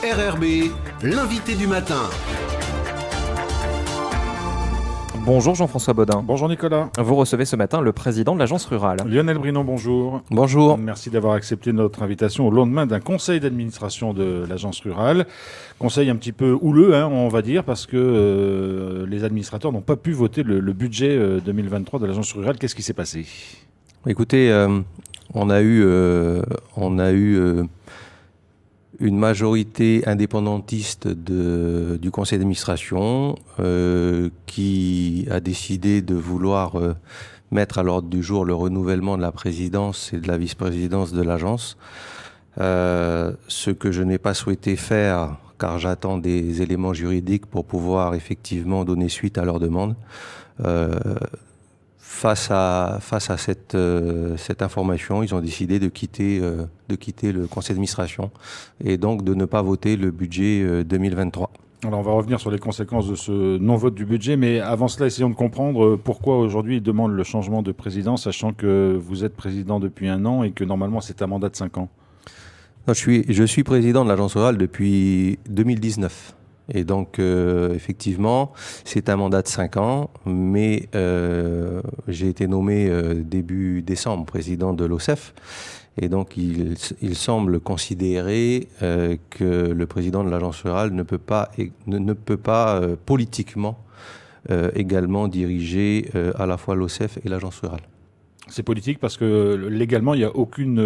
RRB, l'invité du matin. Bonjour Jean-François Bodin. Bonjour Nicolas. Vous recevez ce matin le président de l'agence rurale. Lionel Brinon, bonjour. Bonjour. Merci d'avoir accepté notre invitation au lendemain d'un conseil d'administration de l'agence rurale. Conseil un petit peu houleux, on va dire, parce que les administrateurs n'ont pas pu voter le budget 2023 de l'agence rurale. Qu'est-ce qui s'est passé ? Écoutez, on a eu une majorité indépendantiste du conseil d'administration qui a décidé de vouloir mettre à l'ordre du jour le renouvellement de la présidence et de la vice-présidence de l'agence. Ce que je n'ai pas souhaité faire, car j'attends des éléments juridiques pour pouvoir effectivement donner suite à leur demande. Face à cette information, ils ont décidé de quitter le conseil d'administration et donc de ne pas voter le budget 2023. Alors on va revenir sur les conséquences de ce non-vote du budget, mais avant cela, essayons de comprendre pourquoi aujourd'hui ils demandent le changement de président, sachant que vous êtes président depuis 1 an et que normalement c'est un mandat de 5 ans. Non, je suis président de l'agence rurale depuis 2019. Et donc, effectivement, c'est un mandat de 5 ans, mais j'ai été nommé début décembre président de l'OCEF. Et donc, il semble considérer que le président de l'agence rurale ne peut pas politiquement également diriger à la fois l'OCEF et l'agence rurale. C'est politique parce que légalement, il n'y a aucune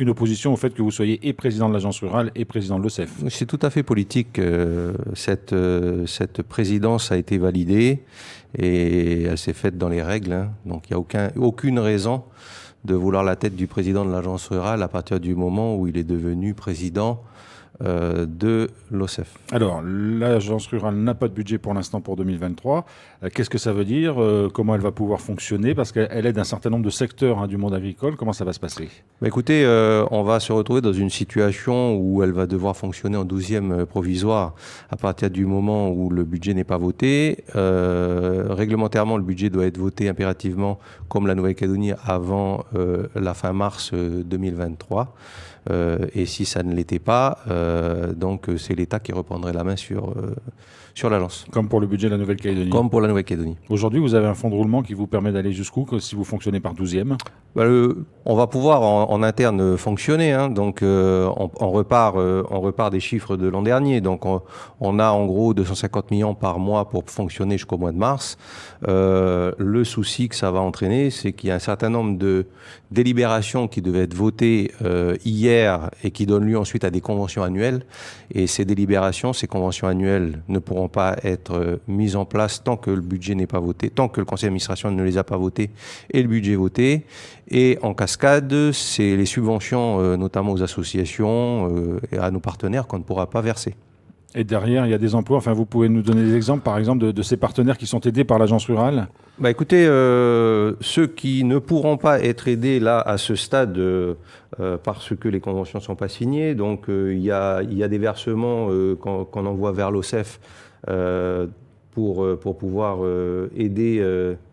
opposition au fait que vous soyez et président de l'agence rurale et président de l'OCEF. C'est tout à fait politique. Cette présidence a été validée et elle s'est faite dans les règles. Donc il n'y a aucune raison de vouloir la tête du président de l'agence rurale à partir du moment où il est devenu président de l'OCEF. Alors, l'agence rurale n'a pas de budget pour l'instant pour 2023. Qu'est-ce que ça veut dire ? Comment elle va pouvoir fonctionner ? Parce qu'elle aide un certain nombre de secteurs du monde agricole. Comment ça va se passer ? Écoutez, on va se retrouver dans une situation où elle va devoir fonctionner en 12e provisoire à partir du moment où le budget n'est pas voté. Réglementairement, le budget doit être voté impérativement, comme la Nouvelle-Calédonie, avant la fin mars 2023. Et si ça ne l'était pas, donc c'est l'État qui reprendrait la main sur l'agence. Comme pour le budget de la Nouvelle-Calédonie. Comme pour la Nouvelle-Calédonie. Aujourd'hui, vous avez un fonds de roulement qui vous permet d'aller jusqu'où si vous fonctionnez par 12e ? On va pouvoir en interne fonctionner. Donc on repart des chiffres de l'an dernier. Donc on a en gros 250 millions par mois pour fonctionner jusqu'au mois de mars. Le souci que ça va entraîner, c'est qu'il y a un certain nombre de délibérations qui devaient être votées hier et qui donnent lieu ensuite à des conventions annuelles. Et ces délibérations, ces conventions annuelles ne pourront pas être mises en place tant que le budget n'est pas voté, tant que le conseil d'administration ne les a pas votés et le budget voté. Et en cascade, c'est les subventions, notamment aux associations et à nos partenaires, qu'on ne pourra pas verser. Et derrière, il y a des emplois. Enfin, vous pouvez nous donner des exemples, par exemple, de ces partenaires qui sont aidés par l'agence rurale ? Écoutez, ceux qui ne pourront pas être aidés là à ce stade parce que les conventions ne sont pas signées, donc il y a des versements qu'on envoie vers l'OCEF pour pouvoir aider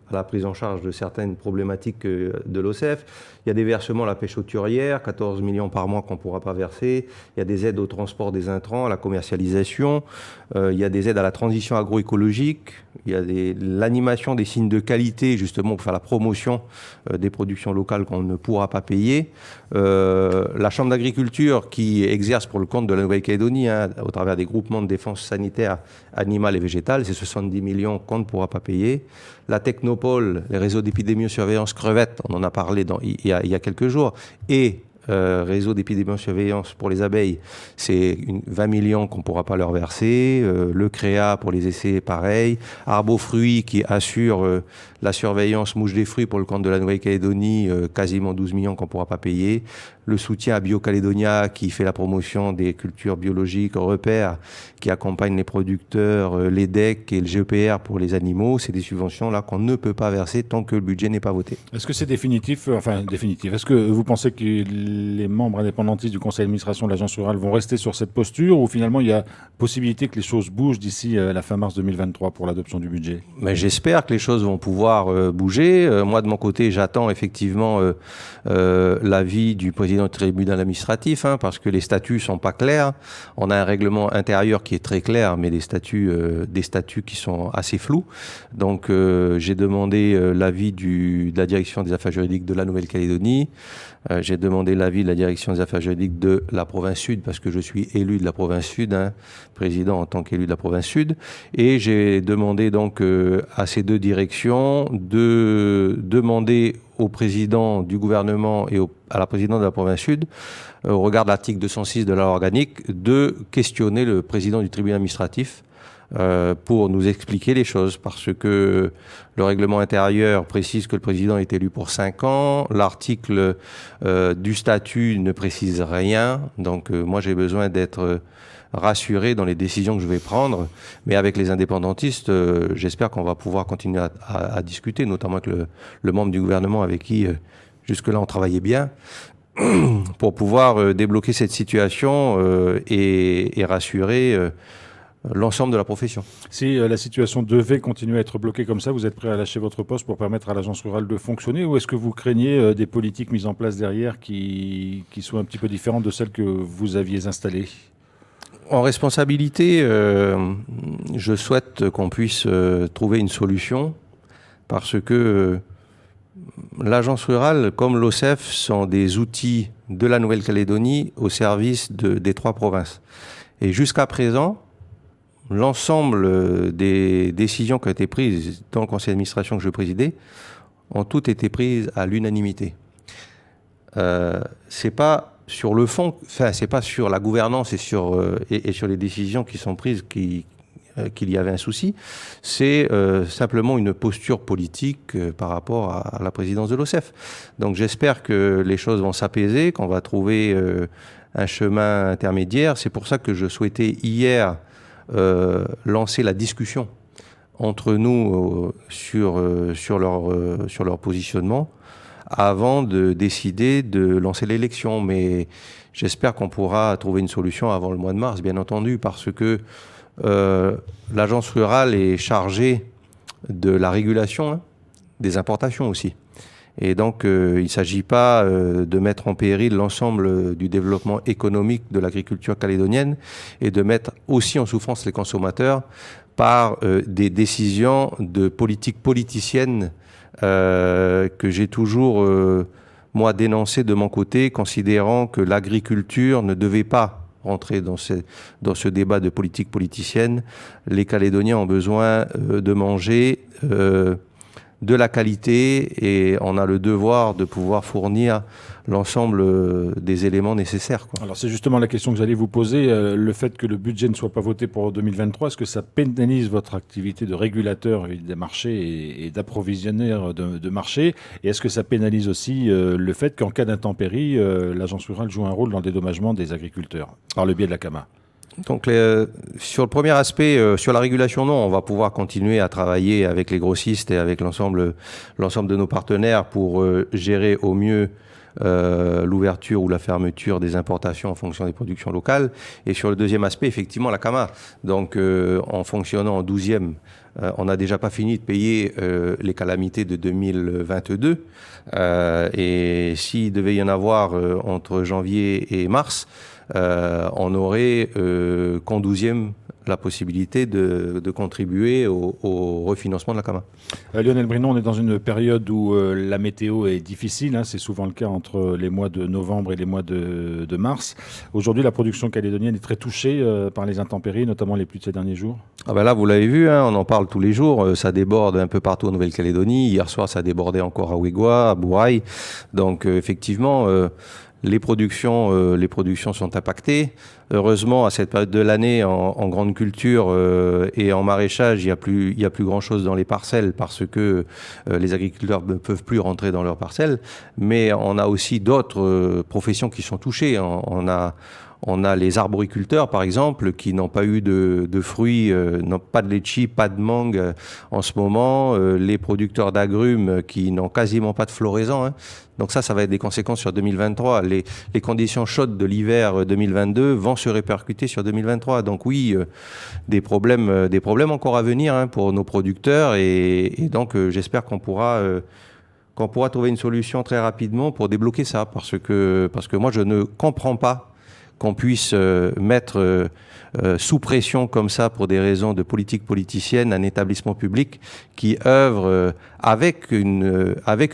à la prise en charge de certaines problématiques de l'OCEF. Il y a des versements à la pêche hauturière, 14 millions par mois qu'on ne pourra pas verser. Il y a des aides au transport des intrants, à la commercialisation. Il y a des aides à la transition agroécologique. Il y a l'animation des signes de qualité, justement, pour faire la promotion des productions locales qu'on ne pourra pas payer. La Chambre d'agriculture qui exerce pour le compte de la Nouvelle-Calédonie, au travers des groupements de défense sanitaire animale et végétale, c'est 70 millions qu'on ne pourra pas payer. La Technopole, les réseaux d'épidémiosurveillance crevettes, on en a parlé il y a quelques jours, et réseau d'épidémiosurveillance pour les abeilles, c'est 20 millions qu'on ne pourra pas leur verser. Le CREA pour les essais, pareil. Arbofruits qui assure la surveillance mouche des fruits pour le compte de la Nouvelle-Calédonie, quasiment 12 millions qu'on ne pourra pas payer. Le soutien à Bio-Calédonia qui fait la promotion des cultures biologiques, Repère qui accompagne les producteurs, l'EDEC et le GEPR pour les animaux. C'est des subventions là qu'on ne peut pas verser tant que le budget n'est pas voté. Est-ce que c'est définitif ? Est-ce que vous pensez que les membres indépendantistes du conseil d'administration de l'agence rurale vont rester sur cette posture ou finalement il y a possibilité que les choses bougent d'ici la fin mars 2023 pour l'adoption du budget? Mais j'espère que les choses vont pouvoir bouger. Moi, de mon côté, j'attends effectivement l'avis du président du tribunal administratif, parce que les statuts sont pas clairs. On a un règlement intérieur qui est très clair, mais des statuts qui sont assez flous. Donc, j'ai demandé l'avis de la direction des affaires juridiques de la Nouvelle-Calédonie. J'ai demandé l'avis de la direction des affaires juridiques de la province sud, parce que je suis élu de la province sud, président en tant qu'élu de la province sud. Et j'ai demandé donc à ces deux directions de demander au président du gouvernement et à la présidente de la province sud, au regard de l'article 206 de la loi organique, de questionner le président du tribunal administratif pour nous expliquer les choses, parce que le règlement intérieur précise que le président est élu pour 5 ans, l'article du statut ne précise rien, donc moi j'ai besoin d'être rassuré dans les décisions que je vais prendre, mais avec les indépendantistes, j'espère qu'on va pouvoir continuer à discuter, notamment avec le membre du gouvernement avec qui jusque-là on travaillait bien, pour pouvoir débloquer cette situation et rassurer l'ensemble de la profession. Si la situation devait continuer à être bloquée comme ça, vous êtes prêt à lâcher votre poste pour permettre à l'agence rurale de fonctionner, ou est-ce que vous craignez des politiques mises en place derrière qui soient un petit peu différentes de celles que vous aviez installées? En responsabilité, je souhaite qu'on puisse trouver une solution, parce que l'agence rurale, comme l'OCEF, sont des outils de la Nouvelle-Calédonie au service des 3 provinces. Et jusqu'à présent, l'ensemble des décisions qui ont été prises dans le conseil d'administration que je présidais ont toutes été prises à l'unanimité. C'est pas sur le fond, c'est pas sur la gouvernance et sur les décisions qui sont prises qu'il y avait un souci. C'est simplement une posture politique par rapport à la présidence de l'OCEF. Donc j'espère que les choses vont s'apaiser, qu'on va trouver un chemin intermédiaire. C'est pour ça que je souhaitais hier lancer la discussion entre nous sur leur positionnement avant de décider de lancer l'élection. Mais j'espère qu'on pourra trouver une solution avant le mois de mars, bien entendu, parce que l'agence rurale est chargée de la régulation des importations aussi. Et donc, il ne s'agit pas de mettre en péril l'ensemble du développement économique de l'agriculture calédonienne et de mettre aussi en souffrance les consommateurs par des décisions de politique politicienne que j'ai toujours, moi, dénoncées de mon côté, considérant que l'agriculture ne devait pas rentrer dans ce débat de politique politicienne. Les Calédoniens ont besoin de manger de la qualité, et on a le devoir de pouvoir fournir l'ensemble des éléments nécessaires, quoi. Alors c'est justement la question que j'allais vous poser. Le fait que le budget ne soit pas voté pour 2023, est-ce que ça pénalise votre activité de régulateur des marchés et d'approvisionnaire de marchés? Et est-ce que ça pénalise aussi le fait qu'en cas d'intempérie, l'agence rurale joue un rôle dans le dédommagement des agriculteurs par le biais de la CAMA? Donc, sur le premier aspect, sur la régulation, non, on va pouvoir continuer à travailler avec les grossistes et avec l'ensemble de nos partenaires pour gérer au mieux l'ouverture ou la fermeture des importations en fonction des productions locales. Et sur le deuxième aspect, effectivement, la CAMA. Donc, en fonctionnant en 12e, on n'a déjà pas fini de payer les calamités de 2022. Et s'il devait y en avoir entre janvier et mars, on aurait qu'en 12e la possibilité de contribuer au refinancement de la CAMA. Lionel Brinon, on est dans une période où la météo est difficile, c'est souvent le cas entre les mois de novembre et les mois de mars. Aujourd'hui, la production calédonienne est très touchée par les intempéries, notamment les pluies de ces derniers jours. Ah ben là, vous l'avez vu, on en parle tous les jours, ça déborde un peu partout en Nouvelle-Calédonie. Hier soir, ça débordait encore à Ouégoua, à Bourail. Donc effectivement, les productions sont impactées. Heureusement, à cette période de l'année, en grande culture et en maraîchage, il y a plus grand chose dans les parcelles, parce que les agriculteurs ne peuvent plus rentrer dans leurs parcelles. Mais on a aussi d'autres professions qui sont touchées. On On a les arboriculteurs, par exemple, qui n'ont pas eu de fruits, n'ont pas de litchi, pas de mangue en ce moment. Les producteurs d'agrumes qui n'ont quasiment pas de floraison, hein. Donc ça va être des conséquences sur 2023. Les conditions chaudes de l'hiver 2022 vont se répercuter sur 2023. Donc oui, des problèmes encore à venir, hein, pour nos producteurs. Et donc j'espère qu'on pourra trouver une solution très rapidement pour débloquer ça. Parce que moi, je ne comprends pas qu'on puisse mettre sous pression comme ça pour des raisons de politique politicienne un établissement public qui œuvre avec une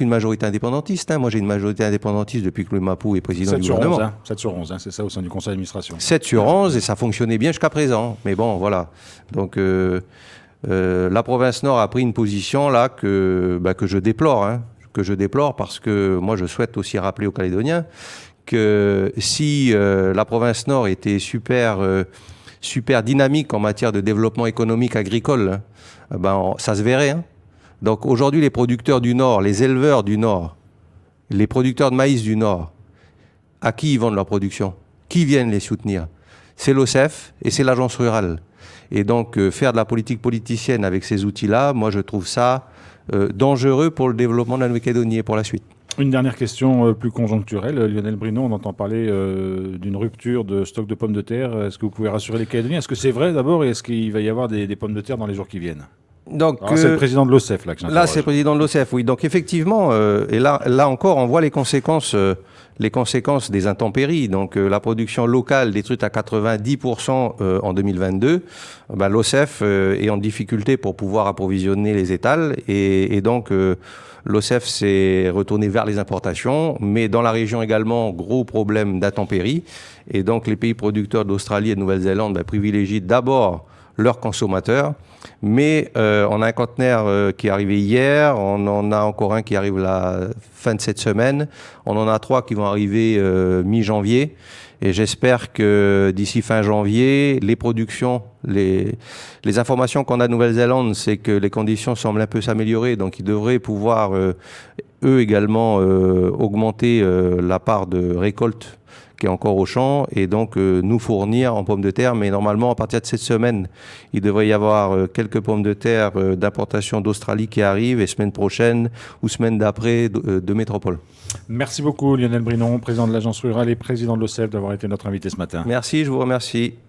majorité indépendantiste, hein. Moi, j'ai une majorité indépendantiste depuis que Louis Mapou est président du gouvernement. 7 sur 11, hein, c'est ça au sein du conseil d'administration. 7 sur 11, et ça fonctionnait bien jusqu'à présent. Mais bon, voilà. Donc, la province Nord a pris une position là que je déplore, hein. Que je déplore parce que moi, je souhaite aussi rappeler aux Calédoniens que si la province Nord était super dynamique en matière de développement économique agricole, hein, ça se verrait, hein. Donc aujourd'hui, les producteurs du Nord, les éleveurs du Nord, les producteurs de maïs du Nord, à qui ils vendent leur production? Qui viennent les soutenir? C'est l'OCEF et c'est l'agence rurale. Et donc faire de la politique politicienne avec ces outils-là, moi je trouve ça dangereux pour le développement de la Nouvelle-Calédonie et pour la suite. Une dernière question plus conjoncturelle. Lionel Brinon, on entend parler d'une rupture de stock de pommes de terre. Est-ce que vous pouvez rassurer les Calédoniens? Est-ce que c'est vrai d'abord et est-ce qu'il va y avoir des pommes de terre dans les jours qui viennent? Donc, c'est le président de l'OCEF là que j'interroge. Là, c'est le président de l'OCEF, oui. Donc effectivement, et là encore, on voit les conséquences des intempéries. Donc la production locale détruite à 90% en 2022. L'OCEF est en difficulté pour pouvoir approvisionner les étals et donc l'OCEF s'est retourné vers les importations, mais dans la région également, gros problème d'intempéries. Et donc les pays producteurs d'Australie et de Nouvelle-Zélande privilégient d'abord leurs consommateurs. Mais on a un conteneur qui est arrivé hier, on en a encore un qui arrive la fin de cette semaine, on en a 3 qui vont arriver mi-janvier. Et j'espère que d'ici fin janvier, les productions, les informations qu'on a de Nouvelle-Zélande, c'est que les conditions semblent un peu s'améliorer. Donc ils devraient pouvoir, eux également, augmenter la part de récolte qui est encore au champ et donc nous fournir en pommes de terre. Mais normalement, à partir de cette semaine, il devrait y avoir quelques pommes de terre d'importation d'Australie qui arrivent et semaine prochaine ou semaine d'après de métropole. Merci beaucoup Lionel Brinon, président de l'agence rurale et président de l'OCEF, d'avoir été notre invité ce matin. Merci, je vous remercie.